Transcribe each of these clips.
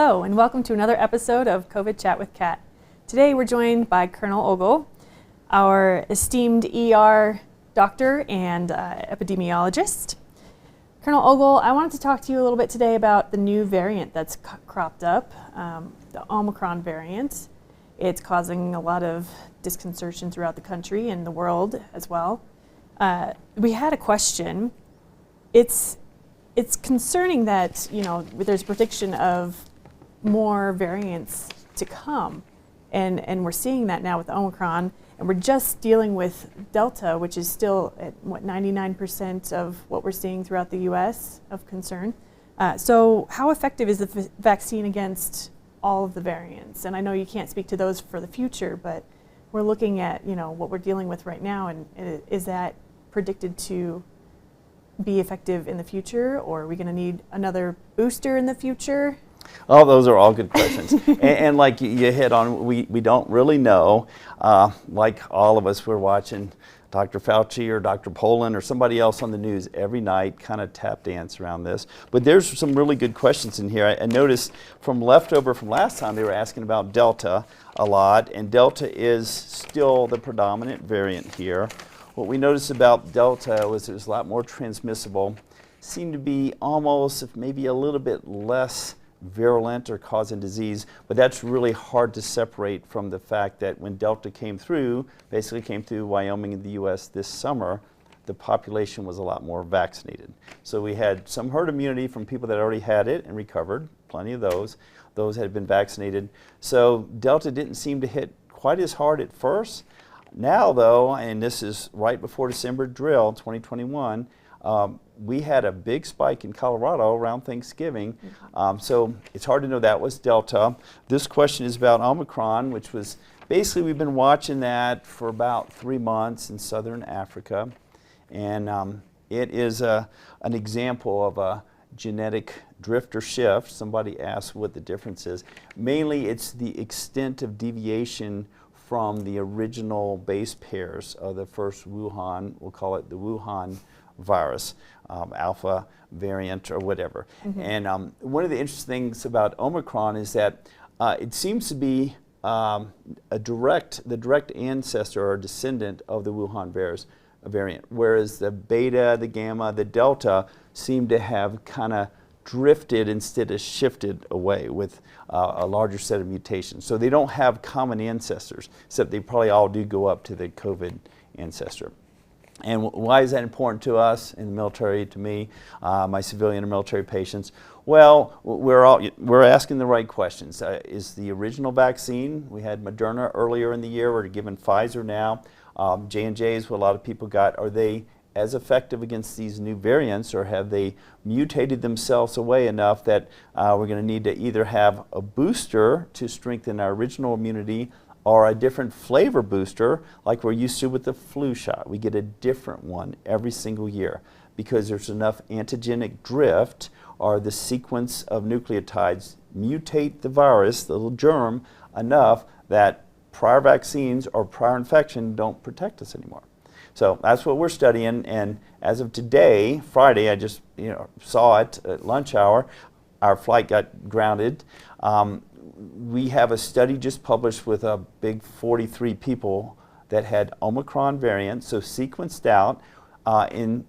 Hello, and welcome to another episode of COVID Chat with Cat. Today we're joined by Colonel Ogle, our esteemed ER doctor and epidemiologist. Colonel Ogle, I wanted to talk to you a little bit today about the new variant that's cropped up, the Omicron variant. It's causing a lot of disconcertion throughout the country and the world as well. We had a question. It's concerning that, there's prediction of more variants to come. And we're seeing that now with Omicron. And we're just dealing with Delta, which is still at, 99% of what we're seeing throughout the U.S. of concern. So how effective is the vaccine against all of the variants? And I know you can't speak to those for the future, but we're looking at, what we're dealing with right now. And is that predicted to be effective in the future, or are we going to need another booster in the future? Oh, those are all good questions. and like you hit on, we don't really know. Like all of us, we're watching Dr. Fauci or Dr. Pollan or somebody else on the news every night, kind of tap dance around this. But there's some really good questions in here. I noticed from leftover from last time, they were asking about Delta a lot, and Delta is still the predominant variant here. What we noticed about Delta was it was a lot more transmissible, seemed to be almost maybe a little bit less virulent or causing disease, but that's really hard to separate from the fact that when Delta basically came through Wyoming in the U.S. this summer, the population was a lot more vaccinated. So we had some herd immunity from people that already had it and recovered, plenty of those. Those had been vaccinated. So Delta didn't seem to hit quite as hard at first. Now, though, and this is right before December drill 2021, we had a big spike in Colorado around Thanksgiving. So it's hard to know that was Delta. This question is about Omicron, which was basically we've been watching that for about 3 months in southern Africa. And it is an example of a genetic drift or shift. Somebody asked what the difference is. Mainly, it's the extent of deviation from the original base pairs of the first Wuhan, we'll call it the Wuhan virus, alpha variant or whatever. Mm-hmm. And one of the interesting things about Omicron is that it seems to be the direct ancestor or descendant of the Wuhan variant, whereas the beta, the gamma, the delta seem to have kind of drifted instead of shifted away with a larger set of mutations. So they don't have common ancestors, except they probably all do go up to the COVID ancestor. And why is that important to us in the military, to me, my civilian and military patients? Well, we're asking the right questions. Is the original vaccine, we had Moderna earlier in the year, we're given Pfizer now. J&J is what a lot of people got. Are they as effective against these new variants, or have they mutated themselves away enough that we're going to need to either have a booster to strengthen our original immunity or a different flavor booster like we're used to with the flu shot? We get a different one every single year because there's enough antigenic drift, or the sequence of nucleotides mutate the virus, the little germ, enough that prior vaccines or prior infection don't protect us anymore. So that's what we're studying, and as of today, Friday, I just saw it at lunch hour. Our flight got grounded. We have a study just published with a big 43 people that had Omicron variant, so sequenced out, and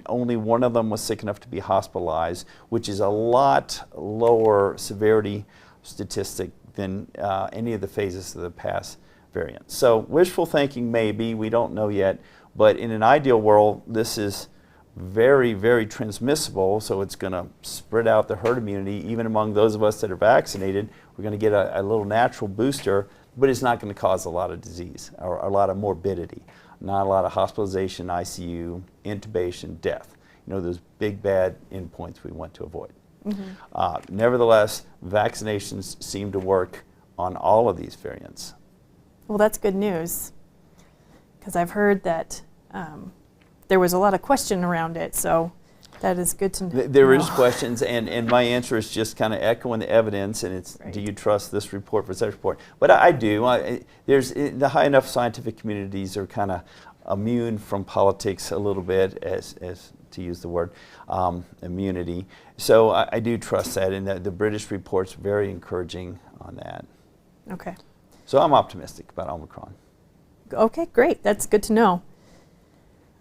only one of them was sick enough to be hospitalized, which is a lot lower severity statistic than any of the phases of the past variants. So wishful thinking maybe, we don't know yet, but in an ideal world, this is very, very transmissible, so it's going to spread out the herd immunity. Even among those of us that are vaccinated, we're going to get a little natural booster, but it's not going to cause a lot of disease or a lot of morbidity, not a lot of hospitalization, ICU, intubation, death. Those big bad endpoints we want to avoid. Mm-hmm. Nevertheless, vaccinations seem to work on all of these variants. Well, that's good news, because I've heard that there was a lot of question around it, so that is good to know. There is questions, and my answer is just kind of echoing the evidence, and it's, right. Do you trust this report versus that report? But I do. There's the high enough scientific communities are kind of immune from politics a little bit, as to use the word, immunity. So I do trust that, and the British report's very encouraging on that. Okay. So I'm optimistic about Omicron. Okay, great. That's good to know.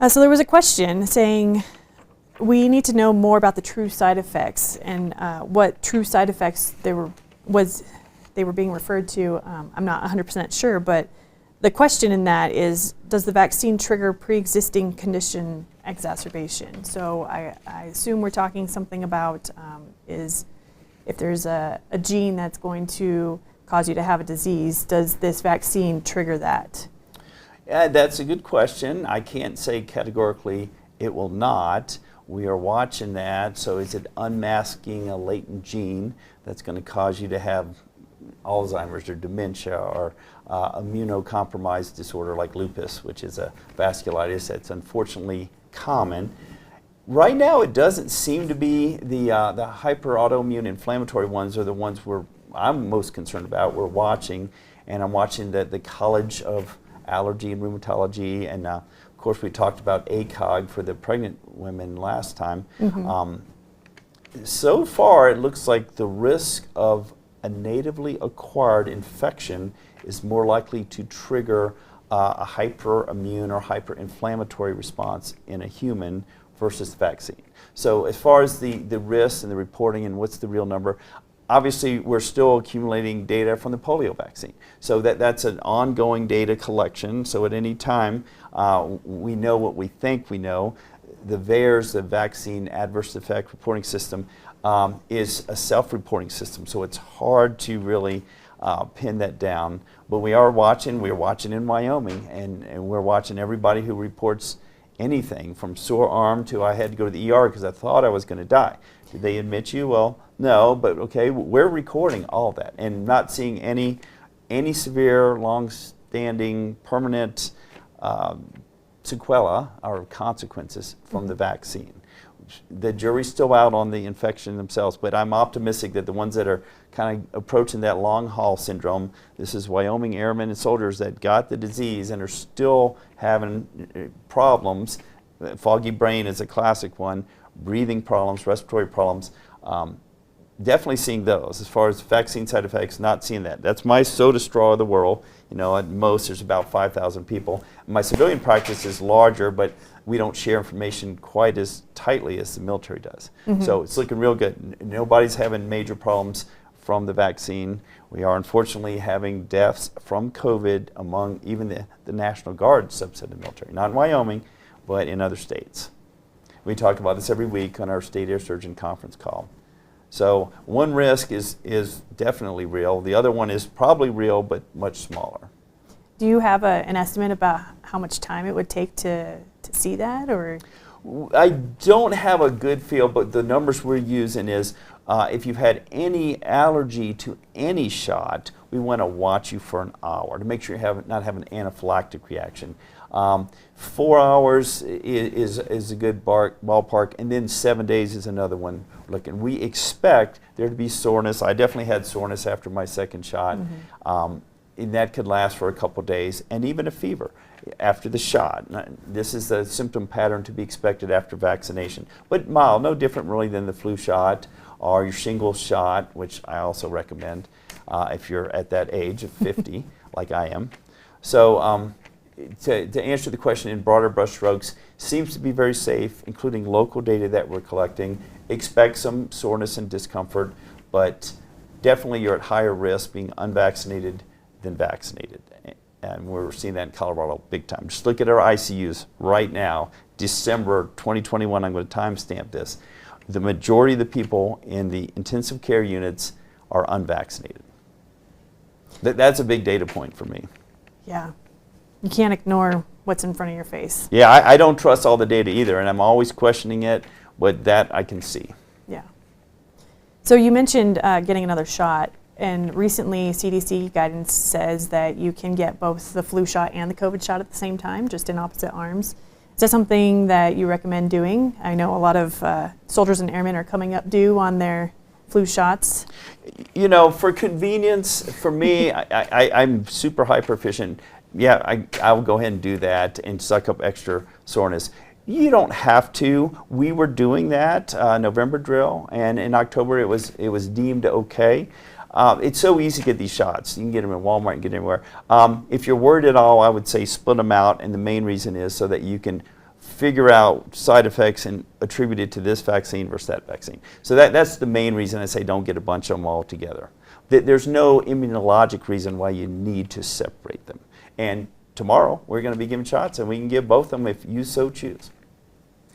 So there was a question saying we need to know more about the true side effects and what true side effects they were being referred to. I'm not 100% sure, but the question in that is, does the vaccine trigger pre-existing condition exacerbation? So I assume we're talking something about is if there's a gene that's going to cause you to have a disease, does this vaccine trigger that? Yeah, that's a good question. I can't say categorically it will not. We are watching that. So is it unmasking a latent gene that's going to cause you to have Alzheimer's or dementia or immunocompromised disorder like lupus, which is a vasculitis that's unfortunately common. Right now, it doesn't seem to be the hyper-autoimmune inflammatory ones are the ones I'm most concerned about. We're watching, and I'm watching the College of Allergy and Rheumatology, and of course we talked about ACOG for the pregnant women last time. So far, it looks like the risk of a natively acquired infection is more likely to trigger a hyperimmune or hyperinflammatory response in a human versus the vaccine. So as far as the risks and the reporting and what's the real number, obviously we're still accumulating data from the polio vaccine. So that's an ongoing data collection. So at any time, we know what we think we know. The VAERS, the Vaccine Adverse Effect Reporting System, is a self-reporting system. So it's hard to really pin that down. But we're watching in Wyoming, and we're watching everybody who reports anything from sore arm to I had to go to the ER because I thought I was going to die. Did they admit you? Well, no, but okay, we're recording all that and not seeing any severe, long-standing, permanent sequela or consequences from the vaccine. The jury's still out on the infection themselves, but I'm optimistic that the ones that are kind of approaching that long haul syndrome, this is Wyoming airmen and soldiers that got the disease and are still having problems. Foggy brain is a classic one, breathing problems, respiratory problems. Definitely seeing those. As far as vaccine side effects, not seeing that. That's my soda straw of the world. You know, at most there's about 5,000 people. My civilian practice is larger, but we don't share information quite as tightly as the military does. So it's looking real good. Nobody's having major problems from the vaccine. We are unfortunately having deaths from COVID among even the National Guard subset of the military. Not in Wyoming, but in other states. We talk about this every week on our State Air Surgeon Conference call. So one risk is definitely real. The other one is probably real, but much smaller. Do you have an estimate about how much time it would take to see that, or? I don't have a good feel, but the numbers we're using is if you've had any allergy to any shot, we want to watch you for an hour to make sure you not have an anaphylactic reaction. 4 hours is a good ballpark, and then 7 days is another one. And we expect there to be soreness. I definitely had soreness after my second shot, and that could last for a couple days, and even a fever after the shot. This is the symptom pattern to be expected after vaccination, but mild, no different really than the flu shot or your shingles shot, which I also recommend if you're at that age of 50, like I am. So to answer the question in broader brushstrokes, seems to be very safe, including local data that we're collecting. Expect some soreness and discomfort, but definitely you're at higher risk being unvaccinated than vaccinated. And we're seeing that in Colorado big time. Just look at our ICUs right now, December 2021, I'm going to timestamp this. The majority of the people in the intensive care units are unvaccinated. That's a big data point for me. Yeah. You can't ignore what's in front of your face. Yeah, I don't trust all the data either, and I'm always questioning it, but that I can see. Yeah. So you mentioned getting another shot, and recently CDC guidance says that you can get both the flu shot and the COVID shot at the same time, just in opposite arms. Is that something that you recommend doing? I know a lot of soldiers and airmen are coming up due on their flu shots. You know, for convenience, for me, I'm super hyper efficient. Yeah, I'll go ahead and do that and suck up extra soreness. You don't have to. We were doing that November drill, and in October it was deemed okay. It's so easy to get these shots. You can get them in Walmart and get them anywhere. If you're worried at all, I would say split them out, and the main reason is so that you can figure out side effects and attribute it to this vaccine versus that vaccine. So that's the main reason I say don't get a bunch of them all together. There's no immunologic reason why you need to separate them. And tomorrow we're going to be giving shots, and we can give both of them if you so choose.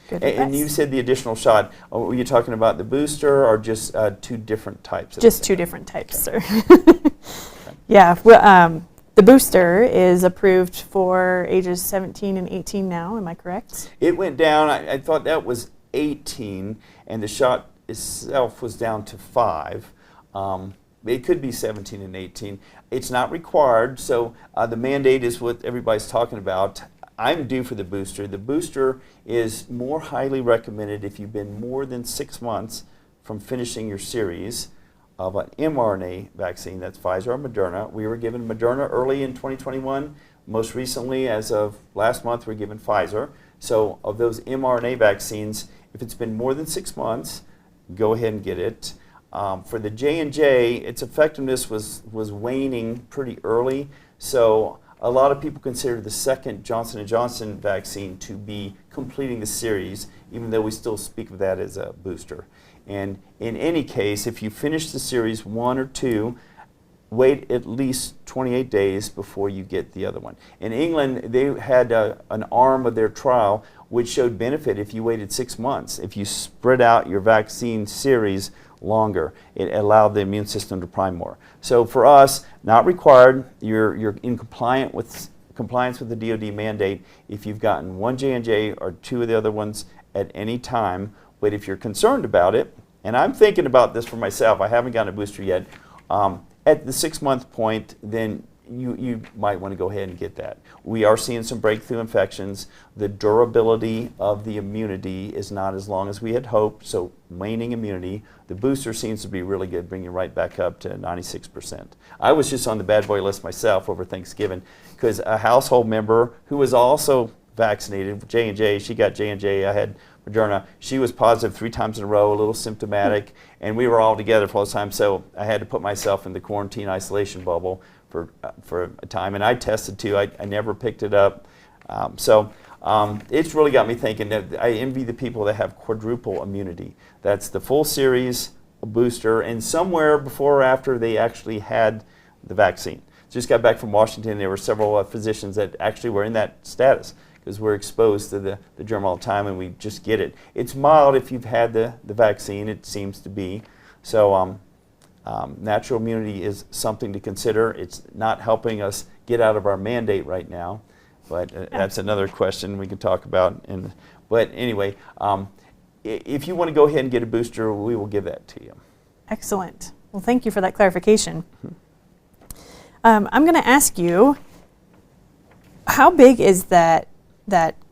And you said the additional shot, were you talking about the booster or just two different types? Just two different types, sir. Yeah, well, the booster is approved for ages 17 and 18 now, am I correct? It went down, I thought that was 18, and the shot itself was down to 5. It could be 17 and 18. It's not required, so the mandate is what everybody's talking about. I'm due for the booster. The booster is more highly recommended if you've been more than 6 months from finishing your series of an mRNA vaccine. That's Pfizer or Moderna. We were given Moderna early in 2021. Most recently, as of last month, we're given Pfizer. So of those mRNA vaccines, if it's been more than 6 months, go ahead and get it. For the J&J, its effectiveness was waning pretty early. So a lot of people consider the second Johnson & Johnson vaccine to be completing the series, even though we still speak of that as a booster. And in any case, if you finish the series 1 or 2, wait at least 28 days before you get the other one. In England, they had an arm of their trial which showed benefit if you waited 6 months. If you spread out your vaccine series longer, it allowed the immune system to prime more. So for us, not required. You're in compliance with the DoD mandate if you've gotten one J&J or 2 of the other ones at any time. But if you're concerned about it, and I'm thinking about this for myself, I haven't gotten a booster yet, at the 6-month point, then you might want to go ahead and get that. We are seeing some breakthrough infections. The durability of the immunity is not as long as we had hoped, so waning immunity. The booster seems to be really good, bringing you right back up to 96%. I was just on the bad boy list myself over Thanksgiving because a household member who was also vaccinated, J&J, she got J&J, I had Moderna. She was positive 3 times in a row, a little symptomatic, and we were all together for all the time, so I had to put myself in the quarantine isolation bubble for a time, and I tested too. I never picked it up. It's really got me thinking that I envy the people that have quadruple immunity. That's the full series, a booster, and somewhere before or after they actually had the vaccine. Just got back from Washington. There were several physicians that actually were in that status because we're exposed to the germ all the time and we just get it. It's mild if you've had the vaccine, it seems to be. So natural immunity is something to consider. It's not helping us get out of our mandate right now, but that's another question we can talk about. But anyway, if you want to go ahead and get a booster, we will give that to you. Excellent. Well, thank you for that clarification. I'm going to ask you, how big is that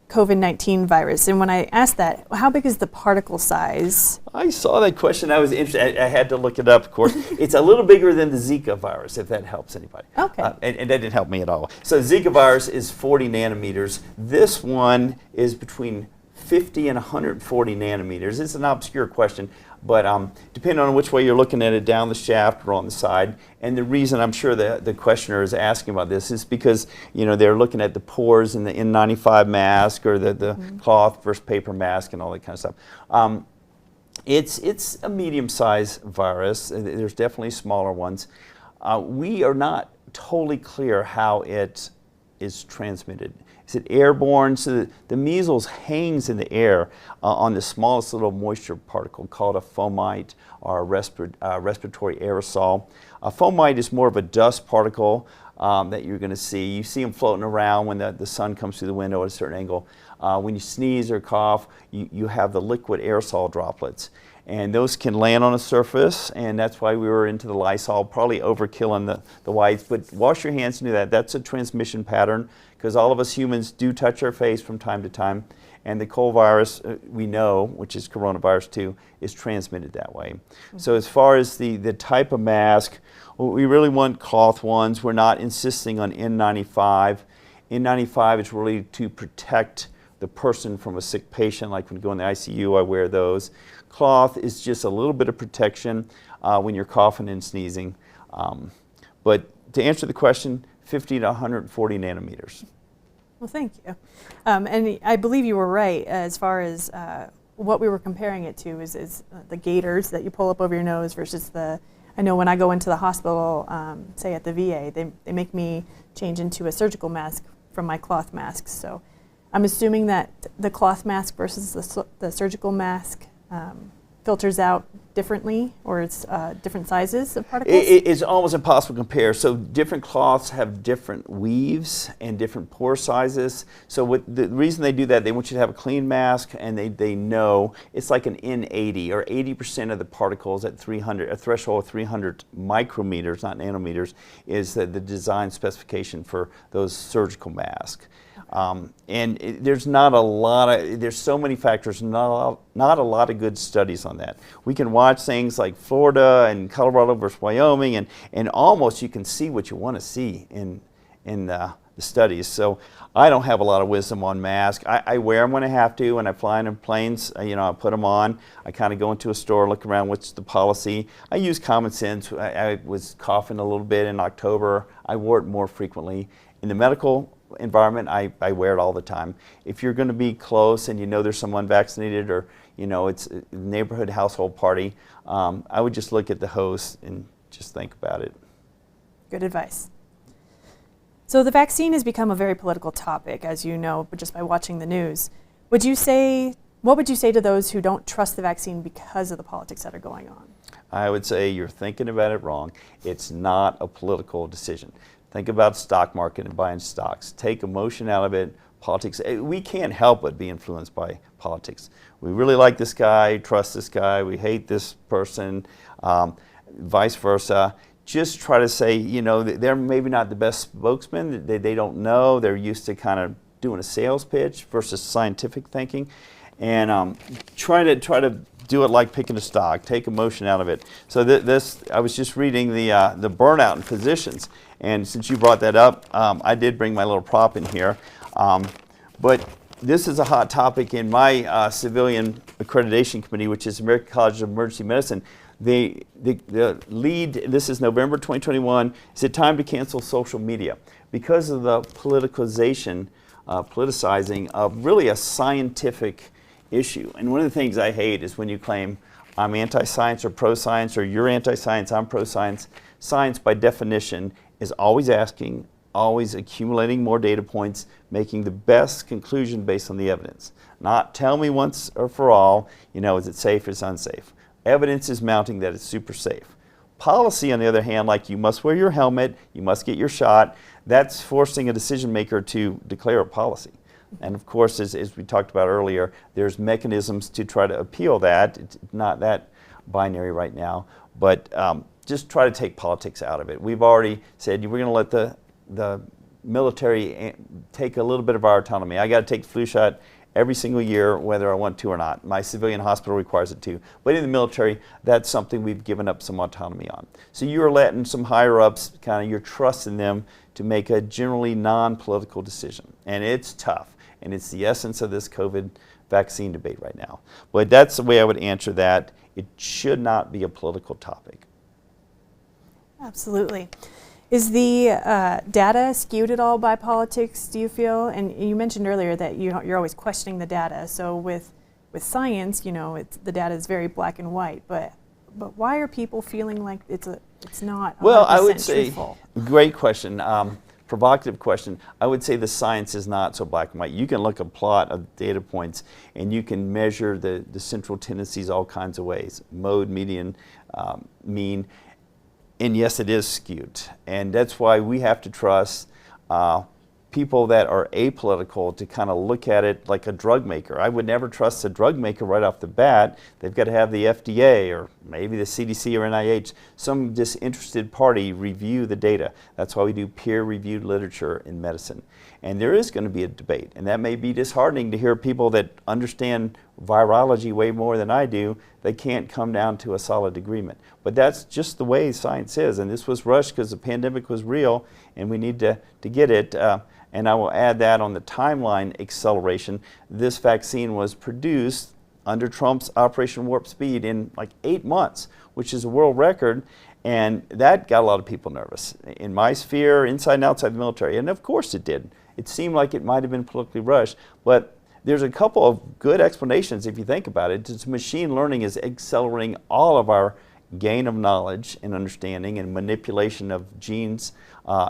COVID-19 virus? And when I asked that, how big is the particle size? I saw that question. I was interested. I had to look it up, of course. It's a little bigger than the Zika virus, if that helps anybody. Okay. And that didn't help me at all. So Zika virus is 40 nanometers. This one is between 50 and 140 nanometers. It's an obscure question, but depending on which way you're looking at it, down the shaft or on the side. And the reason I'm sure the questioner is asking about this is because they're looking at the pores in the N95 mask or the cloth versus paper mask and all that kind of stuff. It's a medium-sized virus. There's definitely smaller ones. We are not totally clear how it is transmitted. Is it airborne? So the measles hangs in the air on the smallest little moisture particle called a fomite or a respiratory aerosol. A fomite is more of a dust particle that you're going to see. You see them floating around when the sun comes through the window at a certain angle. When you sneeze or cough, you have the liquid aerosol droplets. And those can land on a surface, and that's why we were into the Lysol, probably overkilling the wipes. But wash your hands and do that. That's a transmission pattern, because all of us humans do touch our face from time to time. And the Col virus, we know, which is coronavirus 2, is transmitted that way. So as far as the type of mask, we really want cloth ones. We're not insisting on N95. N95 is really to protect the person from a sick patient, like when you go in the ICU, I wear those. Cloth is just a little bit of protection when you're coughing and sneezing. But to answer the question, 50 to 140 nanometers. Well, thank you. And I believe you were right as far as what we were comparing it to is the gaiters that you pull up over your nose versus I know when I go into the hospital, say at the VA, they make me change into a surgical mask from my cloth masks. So I'm assuming that the cloth mask versus the surgical mask filters out differently, or it's different sizes of particles? It's almost impossible to compare. So different cloths have different weaves and different pore sizes. So the reason they do that, they want you to have a clean mask, and they know it's like an N80, or 80% of the particles at 300, a threshold of 300 micrometers, not nanometers, is the design specification for those surgical masks. There's not a lot of, there's so many factors, not a lot of good studies on that. We can watch things like Florida and Colorado versus Wyoming, and almost you can see what you want to see in the studies. So I don't have a lot of wisdom on masks. I wear them when I have to. When I fly in planes, I put them on. I kind of go into a store, look around, what's the policy. I use common sense. I was coughing a little bit in October. I wore it more frequently. In the medical environment, I wear it all the time. If you're going to be close and there's someone vaccinated, or it's a neighborhood household party, I would just look at the host and just think about it. Good advice. So the vaccine has become a very political topic, as you know, but just by watching the news. What would you say to those who don't trust the vaccine because of the politics that are going on? I would say you're thinking about it wrong. It's not a political decision. Think about the stock market and buying stocks. Take emotion out of it. Politics, we can't help but be influenced by politics. We really like this guy, trust this guy, we hate this person, vice versa. Just try to say, they're maybe not the best spokesman, they don't know, they're used to kind of doing a sales pitch versus scientific thinking. And try to do it like picking a stock, take emotion out of it. So I was just reading the burnout in physicians. And since you brought that up, I did bring my little prop in here. But this is a hot topic in my civilian accreditation committee, which is American College of Emergency Medicine. The lead, this is November 2021, is it time to cancel social media? Because of the politicizing of really a scientific issue. And one of the things I hate is when you claim I'm anti-science or pro-science, or you're anti-science, I'm pro-science. Science, by definition, is always asking, always accumulating more data points, making the best conclusion based on the evidence. Not tell me once or for all, is it safe or is it unsafe. Evidence is mounting that it's super safe. Policy, on the other hand, like you must wear your helmet, you must get your shot, that's forcing a decision maker to declare a policy. And of course, as we talked about earlier, there's mechanisms to try to appeal that. It's not that binary right now, but just try to take politics out of it. We've already said we're going to let the military take a little bit of our autonomy. I got to take the flu shot every single year, whether I want to or not. My civilian hospital requires it too. But in the military, that's something we've given up some autonomy on. So you're letting some higher ups, you're trusting them to make a generally non-political decision. And it's tough. And it's the essence of this COVID vaccine debate right now. But that's the way I would answer that. It should not be a political topic. Absolutely. Is the data skewed at all by politics, do you feel? And you mentioned earlier that you're always questioning the data. So with science, the data is very black and white. But why are people feeling like it's not 100% well, I would say, truthful? Great question. Provocative question. I would say the science is not so black and white. You can look at a plot of data points and you can measure the central tendencies all kinds of ways. Mode, median, mean. And yes, it is skewed. And that's why we have to trust people that are apolitical to kind of look at it like a drug maker. I would never trust a drug maker right off the bat. They've got to have the FDA or maybe the CDC or NIH, some disinterested party review the data. That's why we do peer-reviewed literature in medicine. And there is going to be a debate. And that may be disheartening to hear people that understand virology way more than I do, they can't come down to a solid agreement. But that's just the way science is, and this was rushed because the pandemic was real, and we need to get it. And I will add that on the timeline acceleration. This vaccine was produced under Trump's Operation Warp Speed in like 8 months, which is a world record. And that got a lot of people nervous in my sphere, inside and outside the military. And of course it did. It seemed like it might have been politically rushed. But there's a couple of good explanations if you think about it. It's machine learning is accelerating all of our gain of knowledge and understanding and manipulation of genes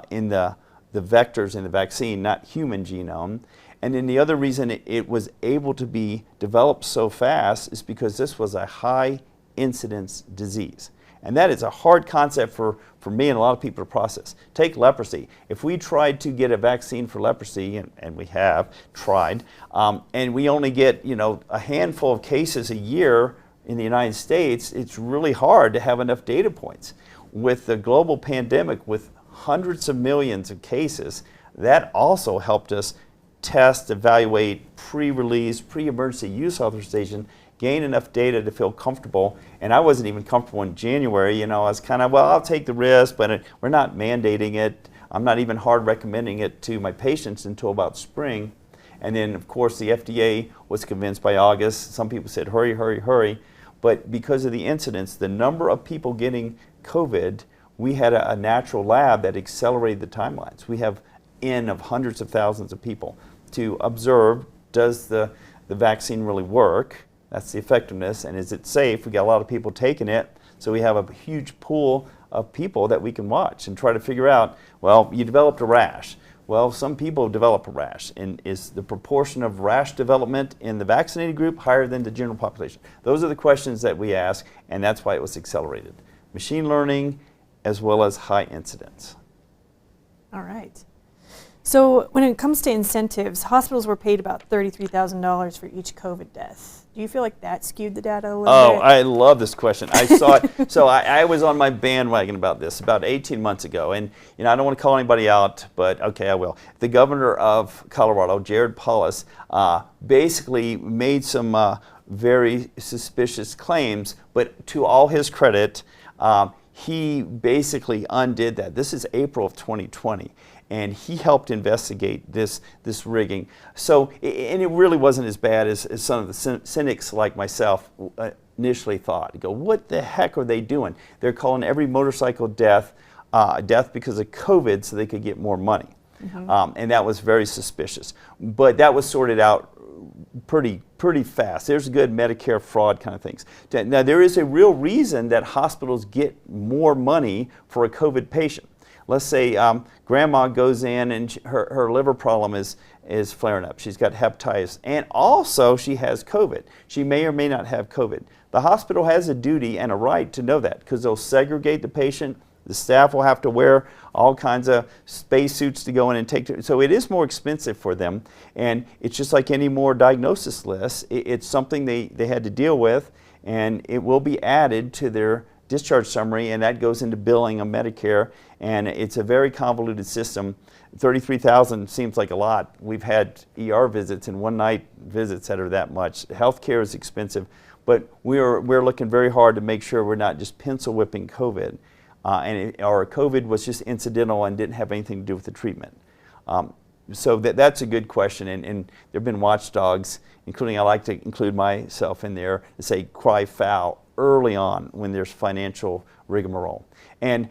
in the vectors in the vaccine, not human genome. And then the other reason it was able to be developed so fast is because this was a high incidence disease. And that is a hard concept for me and a lot of people to process. Take leprosy. If we tried to get a vaccine for leprosy, and we have tried, and we only get a handful of cases a year in the United States, it's really hard to have enough data points. With the global pandemic, with hundreds of millions of cases, that also helped us test, evaluate, pre-release, pre-emergency use authorization, gain enough data to feel comfortable. And I wasn't even comfortable in January. I was kind of, well, I'll take the risk, but we're not mandating it. I'm not even hard recommending it to my patients until about spring. And then, of course, the FDA was convinced by August. Some people said, hurry, hurry, hurry. But because of the incidence, the number of people getting COVID, we had a natural lab that accelerated the timelines. We have N of hundreds of thousands of people to observe, does the vaccine really work? That's the effectiveness, and is it safe? We got a lot of people taking it, so we have a huge pool of people that we can watch and try to figure out, well, you developed a rash. Well, some people develop a rash, and is the proportion of rash development in the vaccinated group higher than the general population? Those are the questions that we ask, and that's why it was accelerated. Machine learning as well as high incidence. All right. So when it comes to incentives, hospitals were paid about $33,000 for each COVID death. Do you feel like that skewed the data a little bit? Oh, I love this question. I saw it. So I was on my bandwagon about this about 18 months ago. And I don't want to call anybody out, but okay, I will. The governor of Colorado, Jared Polis, basically made some very suspicious claims, but to all his credit, he basically undid that. This is April of 2020. And he helped investigate this rigging. So, and it really wasn't as bad as some of the cynics like myself initially thought. You go, what the heck are they doing? They're calling every motorcycle death because of COVID so they could get more money. Mm-hmm. And that was very suspicious. But that was sorted out pretty fast. There's good Medicare fraud kind of things. Now, there is a real reason that hospitals get more money for a COVID patient. Let's say grandma goes in and her liver problem is flaring up. She's got hepatitis, and also she has COVID. She may or may not have COVID. The hospital has a duty and a right to know that because they'll segregate the patient. The staff will have to wear all kinds of space suits to go in and take. So it is more expensive for them, and it's just like any more diagnosis lists. It's something they had to deal with, and it will be added to their discharge summary, and that goes into billing of Medicare, and it's a very convoluted system. 33,000 seems like a lot. We've had ER visits and one-night visits that are that much. Healthcare is expensive, but we're looking very hard to make sure we're not just pencil whipping COVID, or COVID was just incidental and didn't have anything to do with the treatment. So that's a good question, and there have been watchdogs, including I like to include myself in there, to say cry foul early on when there's financial rigmarole. And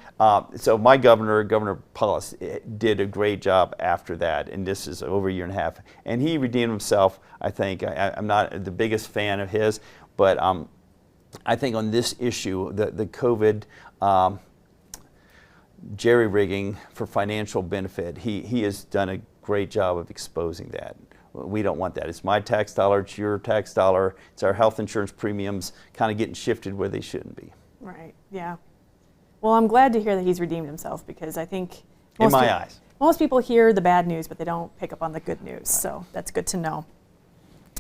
so my Governor Polis, did a great job after that, and this is over a year and a half. And he redeemed himself, I think. I'm not the biggest fan of his, but I think on this issue, the COVID jerry-rigging for financial benefit, he has done a great job of exposing that. We don't want that. It's my tax dollar, it's your tax dollar, it's our health insurance premiums kind of getting shifted where they shouldn't be. Right, yeah. Well, I'm glad to hear that he's redeemed himself because I think in my eyes, most people hear the bad news, but they don't pick up on the good news, so that's good to know.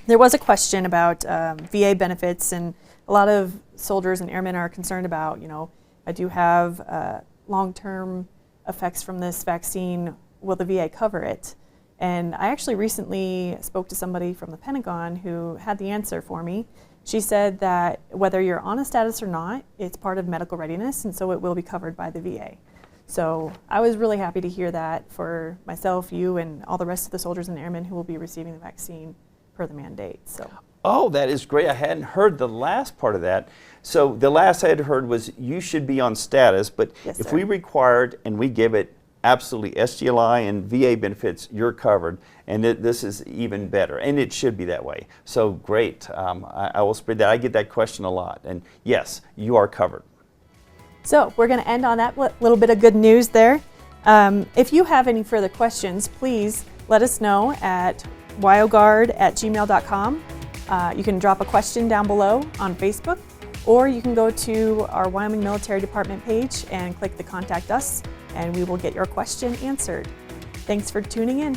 There was a question about VA benefits, and a lot of soldiers and airmen are concerned about, I do have long-term effects from this vaccine. Will the VA cover it? And I actually recently spoke to somebody from the Pentagon who had the answer for me. She said that whether you're on a status or not, it's part of medical readiness, and so it will be covered by the VA. So I was really happy to hear that for myself, you, and all the rest of the soldiers and airmen who will be receiving the vaccine per the mandate. So. Oh, that is great. I hadn't heard the last part of that. So the last I had heard was you should be on status, but Yes, if sir. we required and we give it absolutely SGLI and VA benefits, you're covered, and this is even better, and it should be that way. So great. I will spread that. I get that question a lot, and yes, you are covered. So we're going to end on that little bit of good news there. If you have any further questions, please let us know at wyogard@gmail.com. You can drop a question down below on Facebook, or you can go to our Wyoming Military Department page and click the Contact Us, and we will get your question answered. Thanks for tuning in.